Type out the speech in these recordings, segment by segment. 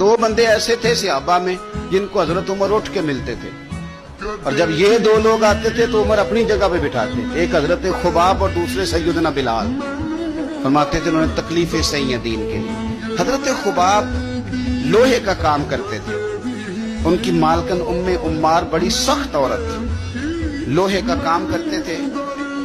दो बंदे ऐसे थे सहाबा में जिनको हजरत उमर उठ के मिलते थे, और जब ये दो लोग आते थे तो उमर अपनी जगह पे बिठाते। एक हजरत खुबाब और दूसरे सैयदना बिलाल। फरमाते थे उन्होंने तकलीफें सही हैं दीन के लिए। हजरत खुबाब लोहे का काम करते थे, उनकी मालकन उम्मे उम्मार बड़ी सख्त औरत थी, लोहे का काम करते थे।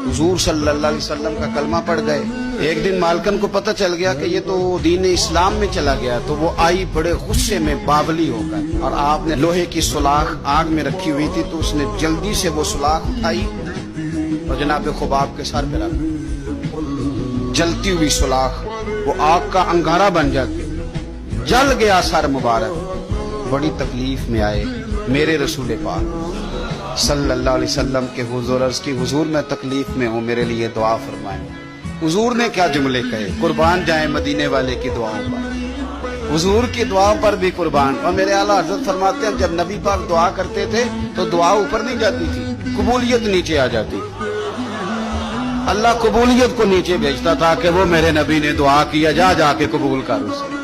हुजूर सल्लल्लाहु अलैहि वसल्लम का कलमा पढ़ गए। एक दिन मालकन को पता चल गया कि ये तो दीन इस्लाम में चला गया, तो वो आई बड़े गुस्से में बावली होकर, और आपने लोहे की सुलाख आग में रखी हुई थी तो उसने जल्दी से वो सुलाख उठाई और जनाब खुबाब के सर पे रखी। जलती हुई सुलाख वो आग का अंगारा बन जाती, जल गया सर मुबारक। बड़ी तकलीफ में आए मेरे रसूल पाक सल्लल्लाहु अलैहि वसल्लम के हुजूर, अर्ज़ की हुजूर मैं तकलीफ में हूँ, मेरे लिए दुआ फरमाएं। हुजूर ने क्या जुमले कहे, कुर्बान जाए मदीने वाले की दुआओं पर, हुजूर की दुआओं पर भी कुर्बान। और मेरे आला हज़रत फरमाते हैं जब नबी पाक दुआ करते थे तो दुआ ऊपर नहीं जाती थी, कबूलियत नीचे आ जाती। अल्लाह कबूलियत को नीचे भेजता था कि वो मेरे नबी ने दुआ किया, जा जाके कबूल कर उसे।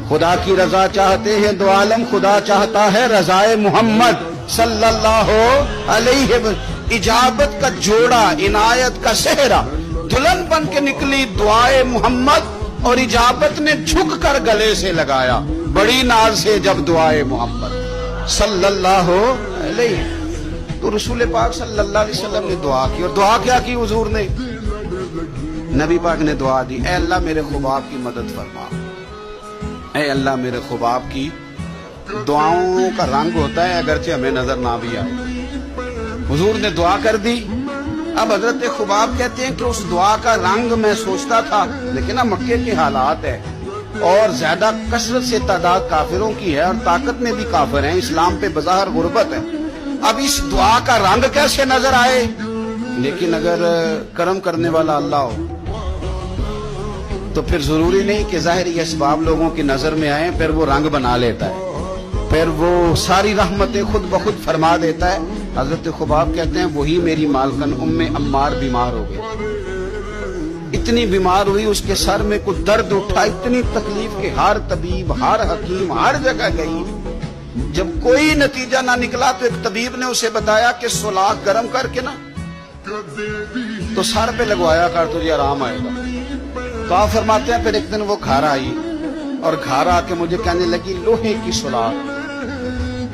खुदा की रजा चाहते हैं दो आलम, खुदा चाहता है रजाए मोहम्मद सल्लल्लाहु अलैहि वसल्लम। इजाबत का जोड़ा, इनायत का सेहरा, दुल्हन बन के निकली दुआए मोहम्मद, और इजाबत ने झुक कर गले से लगाया बड़ी नाज से जब दुआए मोहम्मद सल्लल्लाहु अलैहि। तो रसूल पाक सल्लल्लाहु अलैहि वसल्लम ने दुआ की, और दुआ क्या की हुजूर ने? नबी पाक ने दुआ दी, ऐ अल्लाह मेरे खुबाब की मदद फरमा, ऐ अल्लाह मेरे खुबाब की। दुआओं का रंग होता है अगरचे हमें नजर ना भी आए। हुजूर ने दुआ कर दी। अब हजरत खुबाब कहते हैं कि उस दुआ का रंग मैं सोचता था, लेकिन अब मक्के के हालात है और ज्यादा कसरत से तादाद काफिरों की है और ताकत में भी काफिर हैं, इस्लाम पे बज़ाहिर गुर्बत है। अब इस दुआ का रंग कैसे नजर आए? लेकिन अगर करम करने वाला अल्लाह हो तो फिर जरूरी नहीं कि ज़ाहिरी असबाब लोगों की नजर में आए, फिर वो रंग बना लेता है, फिर वो सारी रहमतें खुद ब खुद फरमा देता है। हजरत खुबाब कहते हैं वही मेरी मालकन उम्मे अम्मार बीमार हो गई, इतनी बीमार हुई उसके सर में कुछ दर्द उठा, इतनी तकलीफ के हर तबीब हर हकीम हर जगह गई। जब कोई नतीजा ना निकला तो एक तबीब ने उसे बताया कि सुलाख गर्म करके ना तो सर पे लगवाया कर, तुझे आराम आएगा। तो आप फरमाते हैं फिर एक दिन वो घर आई और घर आके मुझे कहने लगी लोहे की सुलाख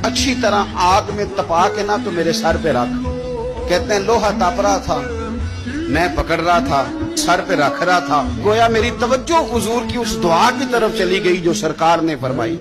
अच्छी तरह आग में तपा के ना तो मेरे सर पे रख। कहते हैं लोहा तप रहा था, मैं पकड़ रहा था, सर पे रख रहा था, गोया मेरी तवज्जो हुजूर की उस दुआ की तरफ चली गई जो सरकार ने फरमाई।